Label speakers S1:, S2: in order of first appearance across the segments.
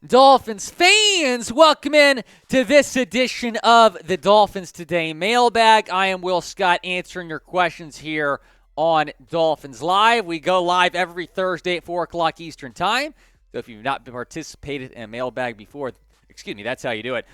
S1: Dolphins fans, welcome in to this edition of the Dolphins Today Mailbag. I am Will Scott answering your questions here on Dolphins Live. We go live every Thursday at 4 o'clock Eastern Time. So if you've not participated in a mailbag before, that's how you do it.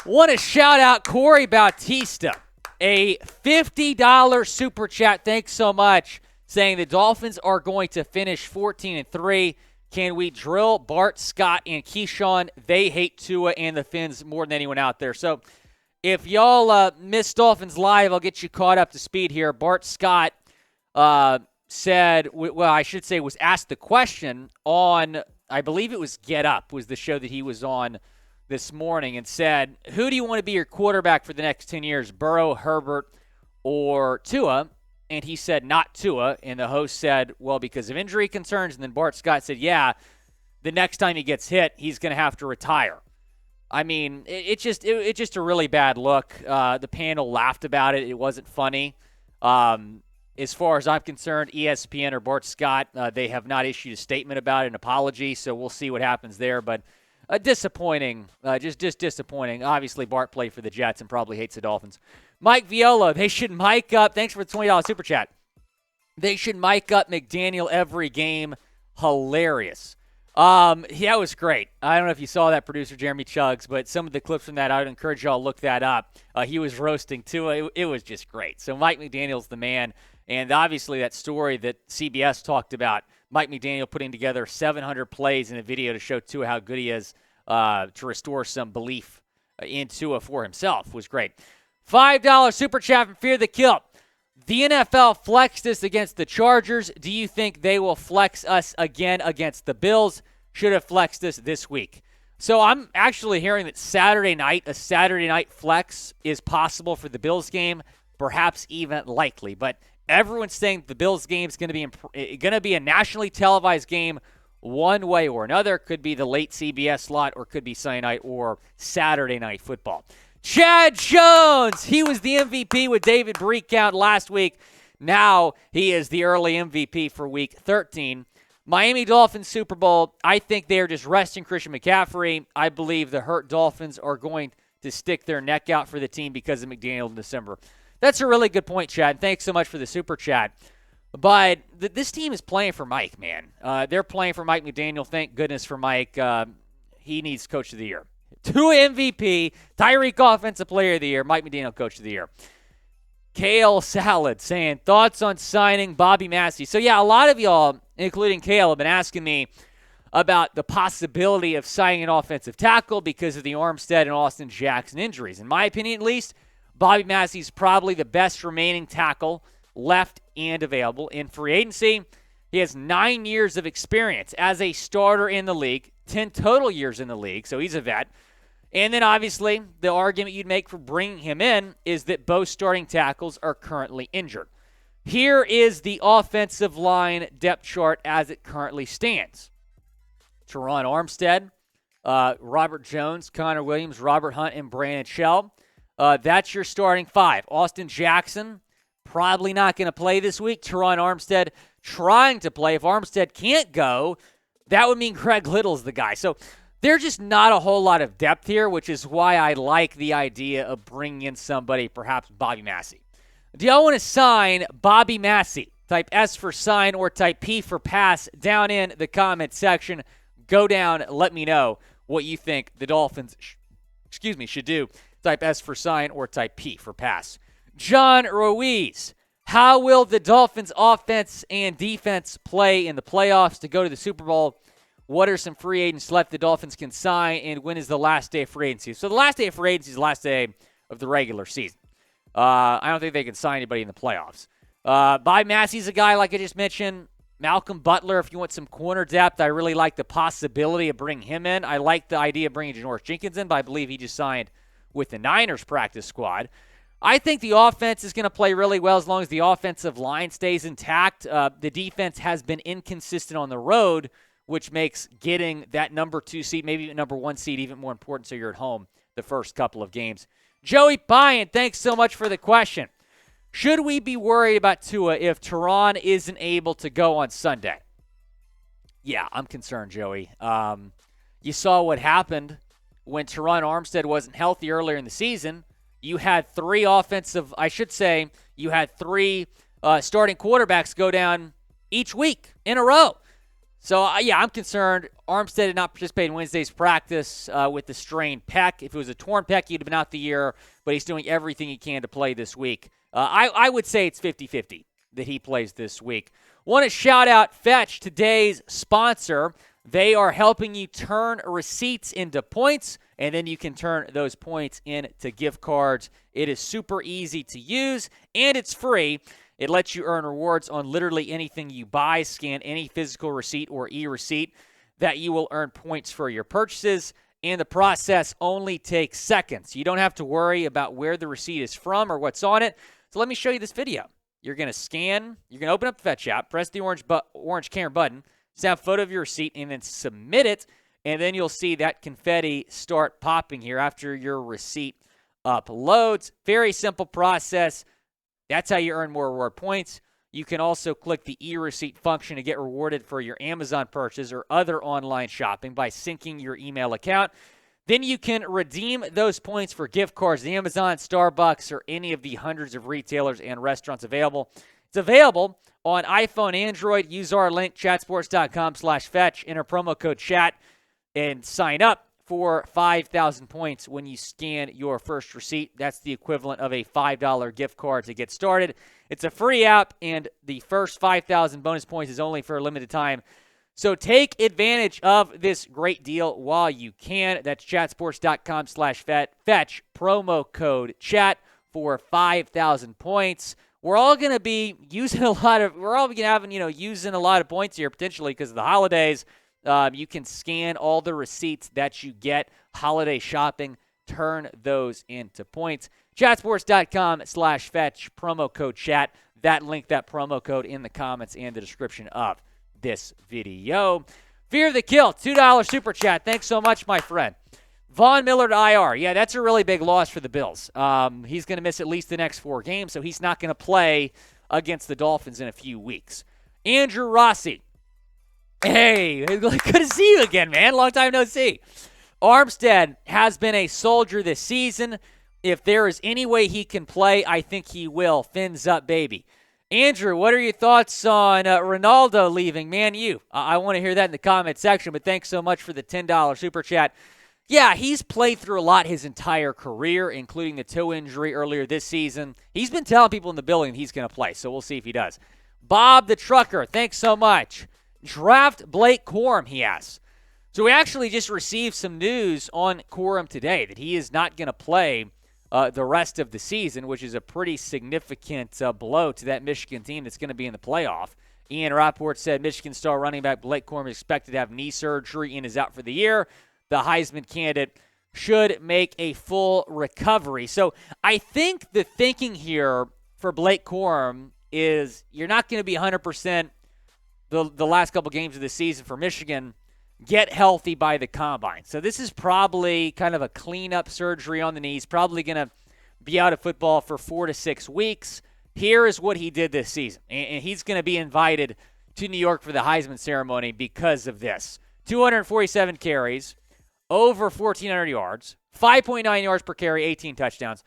S1: Want to shout out Corey Bautista, a $50 super chat. Thanks so much. Saying the Dolphins are going to finish 14-3. Can we drill Bart, Scott, and Keyshawn? They hate Tua and the Fins more than anyone out there. So if y'all missed Dolphins Live, I'll get you caught up to speed here. Bart Scott said, was asked the question on, I believe it was Get Up, was the show that he was on this morning, and said, who do you want to be your quarterback for the next 10 years, Burrow, Herbert, or Tua? And he said, not Tua. And the host said, well, because of injury concerns. And then Bart Scott said, yeah, the next time he gets hit, he's going to have to retire. I mean, it's just a really bad look. The panel laughed about it. It wasn't funny. As far as I'm concerned, ESPN or Bart Scott, they have not issued a statement about it, an apology. So we'll see what happens there. But disappointing, just disappointing. Obviously, Bart played for the Jets and probably hates the Dolphins. Mike Viola, they should mic up. Thanks for the $20 super chat. They should mic up McDaniel every game. Hilarious. Yeah, it was great. I don't know if you saw that, producer Jeremy Chuggs, but some of the clips from that, I would encourage y'all to look that up. He was roasting too. It was just great. So Mike McDaniel's the man. And obviously that story that CBS talked about, Mike McDaniel putting together 700 plays in a video to show Tua how good he is to restore some belief in Tua for himself was great. $5 super chat from Fear the Kill. The NFL flexed us against the Chargers. Do you think they will flex us again against the Bills? Should have flexed us this week. So I'm actually hearing that a Saturday night flex is possible for the Bills game, perhaps even likely. But everyone's saying the Bills game is going to be a nationally televised game one way or another. Could be the late CBS slot or could be Sunday night or Saturday night football. Chad Jones, he was the MVP with David Breakout last week. Now he is the early MVP for Week 13. Miami Dolphins Super Bowl, I think they are just resting Christian McCaffrey. I believe the hurt Dolphins are going to stick their neck out for the team because of McDaniel in December. That's a really good point, Chad. Thanks so much for the super chat. But this team is playing for Mike, man. They're playing for Mike McDaniel. Thank goodness for Mike. He needs Coach of the Year. Tua MVP, Tyreek Offensive Player of the Year, Mike McDaniel Coach of the Year. Kale Salad saying, thoughts on signing Bobby Massie. So, yeah, a lot of y'all, including Kale, have been asking me about the possibility of signing an offensive tackle because of the Armstead and Austin Jackson injuries. In my opinion, at least, Bobby Massie's probably the best remaining tackle left and available in free agency. He has 9 years of experience as a starter in the league, 10 total years in the league, so he's a vet. And then, obviously, the argument you'd make for bringing him in is that both starting tackles are currently injured. Here is the offensive line depth chart as it currently stands. Terron Armstead, Robert Jones, Connor Williams, Robert Hunt, and Brandon Shell. That's your starting five. Austin Jackson, probably not going to play this week. Terron Armstead trying to play. If Armstead can't go, that would mean Craig Little's the guy. So there's just not a whole lot of depth here, which is why I like the idea of bringing in somebody, perhaps Bobby Massie. Do y'all want to sign Bobby Massie? Type S for sign or type P for pass down in the comment section. Go down, let me know what you think the Dolphins should do. Type S for sign or type P for pass. John Ruiz, how will the Dolphins offense and defense play in the playoffs to go to the Super Bowl? What are some free agents left the Dolphins can sign, and when is the last day of free agency? So the last day of free agency is the last day of the regular season. I don't think they can sign anybody in the playoffs. Bobby Massie's a guy, like I just mentioned. Malcolm Butler, if you want some corner depth, I really like the possibility of bringing him in. I like the idea of bringing Janoris Jenkins in, but I believe he just signed with the Niners practice squad. I think the offense is going to play really well as long as the offensive line stays intact. The defense has been inconsistent on the road, which makes getting that number 2 seed, maybe number 1 seed, even more important so you're at home the first couple of games. Joey Pyan, thanks so much for the question. Should we be worried about Tua if Terron isn't able to go on Sunday? Yeah, I'm concerned, Joey. You saw what happened when Terron Armstead wasn't healthy earlier in the season. You had three starting quarterbacks go down each week in a row. So, I'm concerned. Armstead did not participate in Wednesday's practice with the strained pec. If it was a torn pec, he'd have been out the year, but he's doing everything he can to play this week. I would say it's 50-50 that he plays this week. Want to shout out Fetch, today's sponsor. They are helping you turn receipts into points, and then you can turn those points into gift cards. It is super easy to use, and it's free. It lets you earn rewards on literally anything you buy. Scan any physical receipt or e-receipt that you will earn points for your purchases, and the process only takes seconds. You don't have to worry about where the receipt is from or what's on it. So let me show you this video. You're going to scan, you're going to open up the Fetch app, press the orange camera button, snap a photo of your receipt, and then submit it, and then you'll see that confetti start popping here after your receipt uploads. Very simple process. That's how you earn more reward points. You can also click the e-receipt function to get rewarded for your Amazon purchase or other online shopping by syncing your email account. Then you can redeem those points for gift cards, the Amazon, Starbucks, or any of the hundreds of retailers and restaurants available. It's available on iPhone, Android. Use our link, chatsports.com/fetch, enter promo code chat, and sign up for 5,000 points when you scan your first receipt. That's the equivalent of a $5 gift card to get started. It's a free app, and the first 5,000 bonus points is only for a limited time. So take advantage of this great deal while you can. That's chatsports.com/fetch, promo code chat for 5,000 points. We're all going to be using a lot of points here potentially because of the holidays. You can scan all the receipts that you get. Holiday shopping, turn those into points. Chatsports.com/fetch, promo code chat. That link, that promo code in the comments and the description of this video. Fear the Kill, $2 super chat. Thanks so much, my friend. Von Miller to IR. Yeah, that's a really big loss for the Bills. He's going to miss at least the next 4 games, so he's not going to play against the Dolphins in a few weeks. Andrew Rossi. Hey, good to see you again, man. Long time no see. Armstead has been a soldier this season. If there is any way he can play, I think he will. Fins up, baby. Andrew, what are your thoughts on Ronaldo leaving Man U? I want to hear that in the comment section, but thanks so much for the $10 super chat. Yeah, he's played through a lot his entire career, including the toe injury earlier this season. He's been telling people in the building he's going to play, so we'll see if he does. Bob the Trucker, thanks so much. Draft Blake Corum, he asks. So we actually just received some news on Corum today that he is not going to play the rest of the season, which is a pretty significant blow to that Michigan team that's going to be in the playoff. Ian Rappaport said Michigan star running back Blake Corum is expected to have knee surgery and is out for the year. The Heisman candidate should make a full recovery. So I think the thinking here for Blake Corum is you're not going to be 100% the last couple games of the season for Michigan. Get healthy by the combine. So this is probably kind of a cleanup surgery on the knees, probably going to be out of football for 4 to 6 weeks. Here is what he did this season, and he's going to be invited to New York for the Heisman ceremony because of this. 247 carries, over 1,400 yards, 5.9 yards per carry, 18 touchdowns.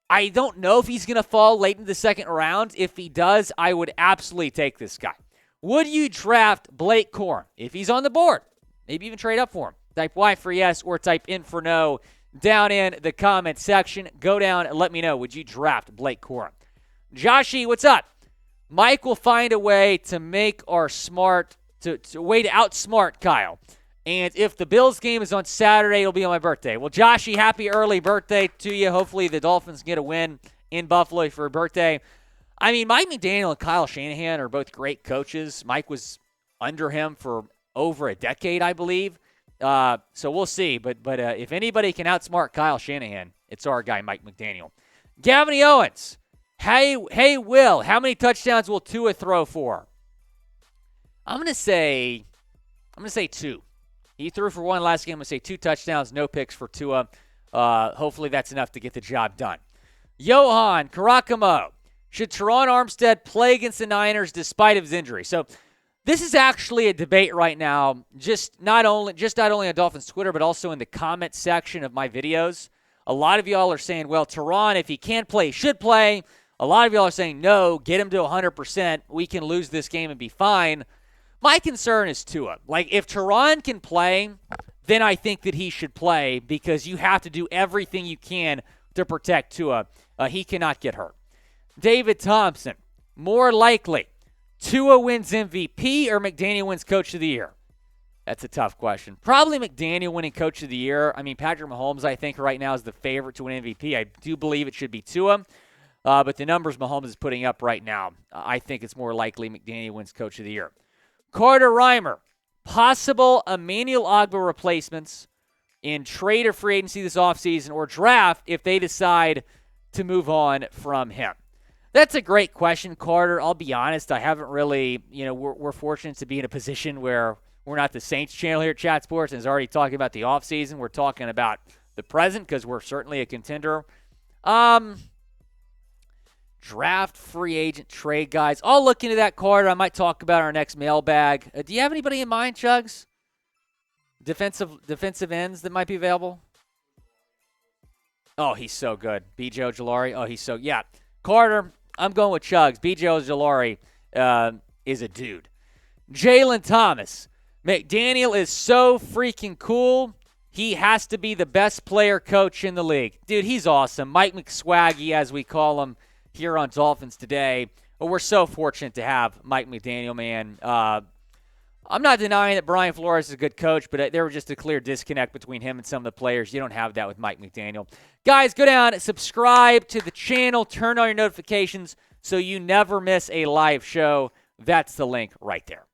S1: I don't know if he's going to fall late in the second round. If he does, I would absolutely take this guy. Would you draft Blake Corum if he's on the board? Maybe even trade up for him. Type Y for yes or type in for no down in the comment section. Go down and let me know. Would you draft Blake Corum? Joshy, what's up? Mike will find a way to make our to outsmart Kyle. And if the Bills game is on Saturday, it'll be on my birthday. Well, Joshy, happy early birthday to you. Hopefully the Dolphins get a win in Buffalo for a birthday. I mean, Mike McDaniel and Kyle Shanahan are both great coaches. Mike was under him for over a decade, I believe. So we'll see. But if anybody can outsmart Kyle Shanahan, it's our guy, Mike McDaniel. Gavin Owens. Hey, Will, how many touchdowns will Tua throw for? I'm gonna say 2. He threw for 1 last game. I'm going to say 2 touchdowns, no picks for Tua. Hopefully that's enough to get the job done. Johan Karakamo. Should Terron Armstead play against the Niners despite of his injury? So This is actually a debate right now, just not only on Dolphins Twitter, but also in the comment section of my videos. A lot of y'all are saying, well, Terron, if he can't play, he should play. A lot of y'all are saying, no, get him to 100%. We can lose this game and be fine. My concern is Tua. Like, if Terron can play, then I think that he should play because you have to do everything you can to protect Tua. He cannot get hurt. David Thompson, more likely, Tua wins MVP or McDaniel wins Coach of the Year? That's a tough question. Probably McDaniel winning Coach of the Year. I mean, Patrick Mahomes, I think, right now is the favorite to win MVP. I do believe it should be Tua. But the numbers Mahomes is putting up right now, I think it's more likely McDaniel wins Coach of the Year. Carter Reimer, possible Emmanuel Ogbah replacements in trade or free agency this offseason or draft if they decide to move on from him. That's a great question, Carter. I'll be honest, I haven't really, we're fortunate to be in a position where we're not the Saints channel here at Chat Sports and is already talking about the offseason. We're talking about the present because we're certainly a contender. Draft, free agent, trade guys. I'll look into that, Carter. I might talk about our next mailbag. Do you have anybody in mind, Chugs? Defensive ends that might be available? Oh, he's so good. B.J. Ojulari. Oh, he's so, yeah. Carter, I'm going with Chugs. B.J. Ojulari is a dude. Jalen Thomas. McDaniel is so freaking cool. He has to be the best player coach in the league. Dude, he's awesome. Mike McSwaggy, as we call him here on Dolphins Today. But we're so fortunate to have Mike McDaniel, man. I'm not denying that Brian Flores is a good coach, but there was just a clear disconnect between him and some of the players. You don't have that with Mike McDaniel. Guys, go down, subscribe to the channel, turn on your notifications so you never miss a live show. That's the link right there.